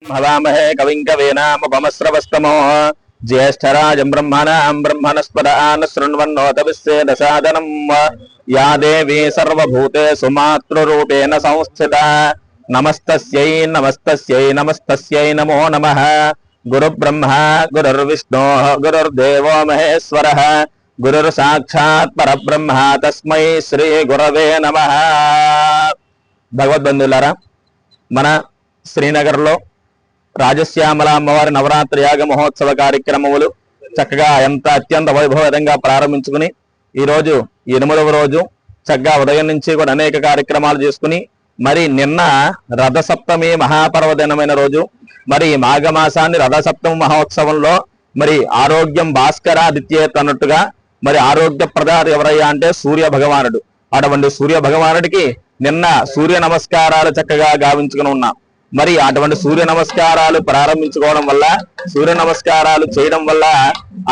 हवामहे कविं कवीनामुपमस्रवस्तमो ज्येष्ठराजं ब्रह्मणां ब्रह्मणस्पदान् शृण्वन्नोतविश्वेन सादनं या देवी सर्वभूतेषु मातृरूपेण संस्थिता नमस्तस्यै नमस्तस्यै नमस्तस्यै नमो नमः। गुरुब्रह्मा गुरुर्विष्णुः गुरुर्देवो महेश्वरः गुरुर्साक्षात् परब्रह्म तस्मै श्री गुरवे नमः। భగవద్బంధులారా, మన శ్రీనగర్లో రాజశ్యామల అమ్మవారి నవరాత్రి యాగ మహోత్సవ కార్యక్రమములు చక్కగా అత్యంత వైభవంగా ప్రారంభించుకుని ఈరోజు 8వ రోజు చక్కగా ఉదయం నుంచి కూడా అనేక కార్యక్రమాలు చేసుకుని మరి నిన్న రథసప్తమి మహాపర్వదినమైన రోజు మరి మాఘమాసాన్ని రథసప్తమి మహోత్సవంలో మరి ఆరోగ్యం భాస్కరాదిత్యేత్ అన్నట్టుగా మరి ఆరోగ్య ప్రదాత ఎవరయ్యా అంటే సూర్య భగవానుడు. అటువంటి సూర్య భగవానుడికి నిన్న సూర్య నమస్కారాలు చక్కగా గావించుకుని ఉన్నాం. మరి అటువంటి సూర్య నమస్కారాలు ప్రారంభించుకోవడం వల్ల, సూర్య నమస్కారాలు చేయడం వల్ల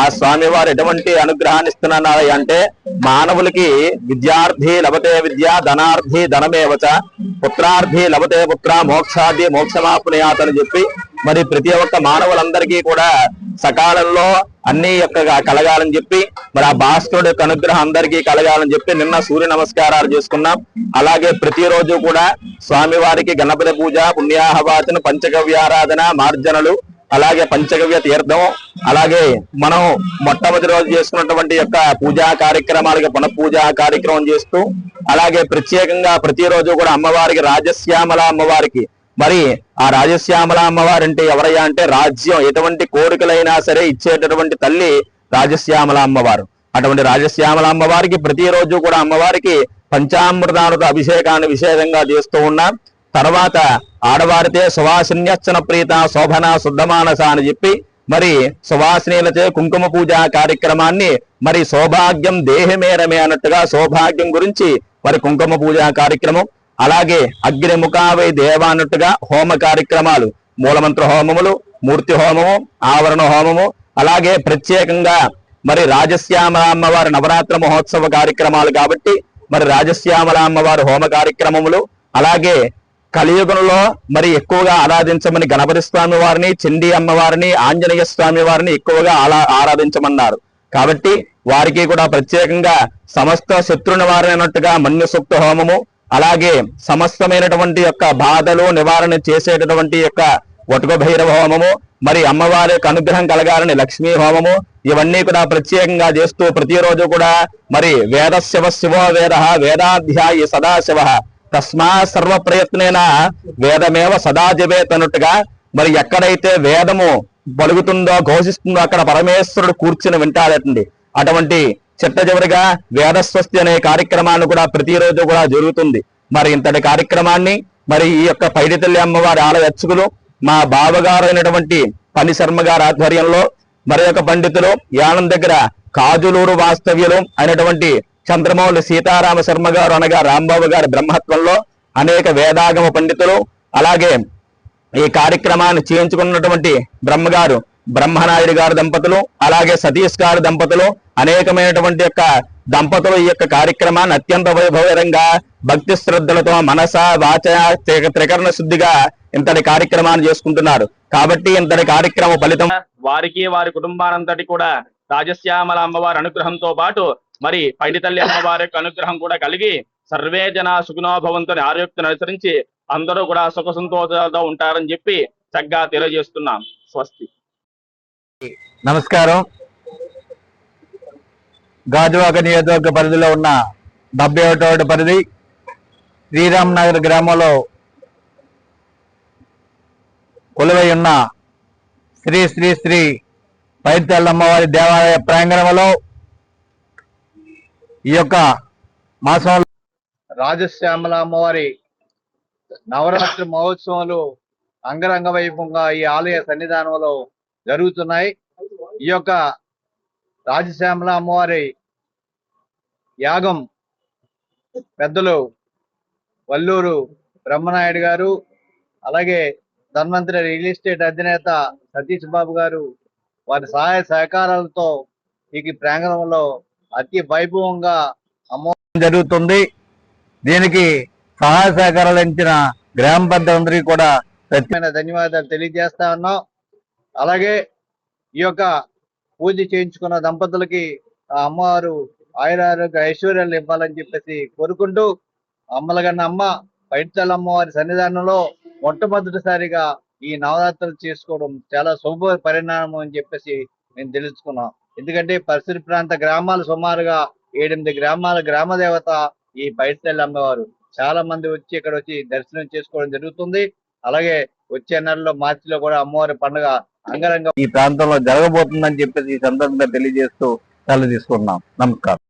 ఆ స్వామి వారు ఎటువంటి అనుగ్రహాన్ని ఇస్తున్నారు అంటే, మానవులకి విద్యార్థి లభతే విద్య ధనార్థి ధనమేవచ పుత్రార్థి లభతే పుత్ర మోక్షార్థి మోక్షమాప్నుయాత్ అని చెప్పి మరి ప్రతి ఒక్క మానవులందరికీ కూడా సకాలంలో అన్ని కలగాలని చెప్పి మరి ఆ భాస్కరుడు యొక్క అనుగ్రహం అందరికీ కలగాలని చెప్పి నిన్న సూర్య నమస్కారాలు చేసుకున్నాం. అలాగే ప్రతిరోజు కూడా స్వామివారికి గణపతి పూజ, పుణ్యాహవాచన, పంచగవ్యారాధన, మార్జనలు, అలాగే పంచగవ్య తీర్థం, అలాగే మనం మొట్టమొదటి రోజు చేసుకున్నటువంటి యొక్క పూజా కార్యక్రమాలకి పునఃపూజా కార్యక్రమం చేస్తూ, అలాగే ప్రత్యేకంగా ప్రతిరోజు కూడా అమ్మవారికి రాజశ్యామల అమ్మవారికి మరి ఆ రాజశ్యామల అమ్మవారు అంటే ఎవరయ్యా అంటే రాజ్యం ఎటువంటి కోరికలైనా సరే ఇచ్చేటటువంటి తల్లి రాజశ్యామల అమ్మవారు. అటువంటి రాజశ్యామల అమ్మవారికి ప్రతిరోజు కూడా అమ్మవారికి పంచామృతాలతో అభిషేకాన్ని విశేషంగా చేస్తూ ఉన్నాం. తర్వాత ఆడవారితే సువాసిన్యర్చన ప్రీత శోభన శుద్ధమానస అని చెప్పి మరి సువాసినీలచే కుంకుమ పూజ కార్యక్రమాన్ని మరి సౌభాగ్యం దేహమేరమే అన్నట్టుగా సౌభాగ్యం గురించి మరి కుంకుమ పూజ కార్యక్రమం, అలాగే అగ్నిముఖావై దేవ అన్నట్టుగా హోమ కార్యక్రమాలు, మూలమంత్ర హోమములు, మూర్తి హోమము, ఆవరణ హోమము, అలాగే ప్రత్యేకంగా మరి రాజశ్యామల అమ్మవారి నవరాత్రి మహోత్సవ కార్యక్రమాలు కాబట్టి మరి రాజశ్యామల అమ్మవారి హోమ కార్యక్రమములు, అలాగే కలియుగంలో మరి ఎక్కువగా ఆరాధించమని గణపతి స్వామి వారిని, చండీ అమ్మవారిని, ఆంజనేయ స్వామి వారిని ఎక్కువగా ఆరాధించమన్నారు. కాబట్టి వారికి కూడా ప్రత్యేకంగా సమస్త శత్రు నివారణ అన్నట్టుగా మన్యు సూక్త హోమము, అలాగే సమస్తమైనటువంటి యొక్క బాధలు నివారణ చేసేటటువంటి యొక్క వటుక భైరవ హోమము, మరి అమ్మవారి యొక్క అనుగ్రహం కలగాలని లక్ష్మీ హోమము, ఇవన్నీ కూడా ప్రత్యేకంగా చేస్తూ ప్రతిరోజు కూడా మరి వేదశివ శివో వేద వేదాధ్యాయి సదాశివ తస్మా సర్వ ప్రయత్నేన వేదమేవ సదా జవేత్ అన్నట్టుగా మరి ఎక్కడైతే వేదము పలుకుతుందో ఘోషిస్తుందో అక్కడ పరమేశ్వరుడు కూర్చుని వింటాడటండి. అటువంటి చిట్ట చివరిగా వేదస్వస్తి అనే కార్యక్రమాన్ని కూడా ప్రతిరోజు కూడా జరుగుతుంది. మరి ఇంతటి కార్యక్రమాన్ని మరి ఈ యొక్క పైడితల్లి అమ్మవారి ఆలయ అర్చకులు మా బావగారు అయినటువంటి పని శర్మ గారి ఆధ్వర్యంలో మరి యొక్క పండితులు యానం దగ్గర కాజులూరు వాస్తవ్యులు అయినటువంటి చంద్రమౌళి సీతారామ శర్మ గారు అనగా రాంబాబు గారి బ్రహ్మత్వంలో అనేక వేదాగమ పండితులు, అలాగే ఈ కార్యక్రమాన్ని చేయించుకున్నటువంటి బ్రహ్మగారు బ్రహ్మనాయుడు గారి దంపతులు, అలాగే సతీష్ గారి దంపతులు, అనేకమైనటువంటి యొక్క దంపతులు ఈ యొక్క కార్యక్రమాన్ని అత్యంత వైభవంగా భక్తి శ్రద్ధలతో మనస వాచ త్రికరణ శుద్ధిగా ఇంతటి కార్యక్రమాన్ని చేసుకుంటున్నారు. కాబట్టి ఇంతటి కార్యక్రమ ఫలితం వారికి వారి కుటుంబానంతటి కూడా రాజశ్యామల అమ్మవారి అనుగ్రహంతో పాటు మరి పైడితల్లి అమ్మవారి యొక్క అనుగ్రహం కూడా కలిగి సర్వే జన సుఖినో భవంతుని ఆరోగ్యం అనుసరించి అందరూ కూడా సుఖ సంతోషాలతో ఉంటారని చెప్పి చక్కగా తెలియజేస్తున్నాం. స్వస్తి. నమస్కారం. గాజువాక నియోజకవర్గ పరిధిలో ఉన్న 71వ పరిధి శ్రీరామ్ నగర్ గ్రామంలో కొలువై ఉన్న శ్రీ శ్రీ శ్రీ పైడితల్లి అమ్మవారి దేవాలయ ప్రాంగణంలో ఈ యొక్క మాసంలో రాజశ్యామల అమ్మవారి నవరాత్రి మహోత్సవాలు అంగరంగ వైభవంగా ఈ ఆలయ సన్నిధానంలో జరుగుతున్నాయి. ఈ యొక్క రాజశ్యామల అమ్మవారి యాగం పెద్దలు వల్లూరు బ్రహ్మనాయుడు గారు, అలాగే ధన్వంతరి రియల్ ఎస్టేట్ అధినేత సతీష్ బాబు గారు వారి సహాయ సహకారాలతో ఈ ప్రాంగణంలో అతి వైభవంగా అమ్మవారి జరుగుతుంది. దీనికి సహాయ సహకారాలు ఇచ్చిన గ్రామ పెద్దలందరికీ కూడా ధన్యవాదాలు తెలియజేస్తా ఉన్నాం. అలాగే ఈ యొక్క పూజ చేయించుకున్న దంపతులకి ఆ అమ్మవారు ఆయురారోగ్య ఐశ్వర్యాలు ఇవ్వాలని చెప్పేసి కోరుకుంటూ, అమ్మలగన్న అమ్మ పైడితల్లి అమ్మవారి సన్నిధానంలో మొట్టమొదటిసారిగా ఈ నవరాత్రులు చేసుకోవడం చాలా శుభ పరిణామం అని చెప్పేసి మేము తెలుసుకున్నాం. ఎందుకంటే పరిసర ప్రాంత గ్రామాలు సుమారుగా 7-8 గ్రామాల గ్రామ దేవత ఈ పైడితల్లి అమ్మవారు. చాలా మంది వచ్చి ఇక్కడ వచ్చి దర్శనం చేసుకోవడం జరుగుతుంది. అలాగే వచ్చే నెలలో మార్చిలో కూడా అమ్మవారి పండుగ అంగరంగ ఈ ప్రాంతంలో జరగబోతుందని చెప్పేసి ఈ సందర్భంగా తెలియజేస్తూ సెలవు తీసుకుంటున్నాం. నమస్కారం.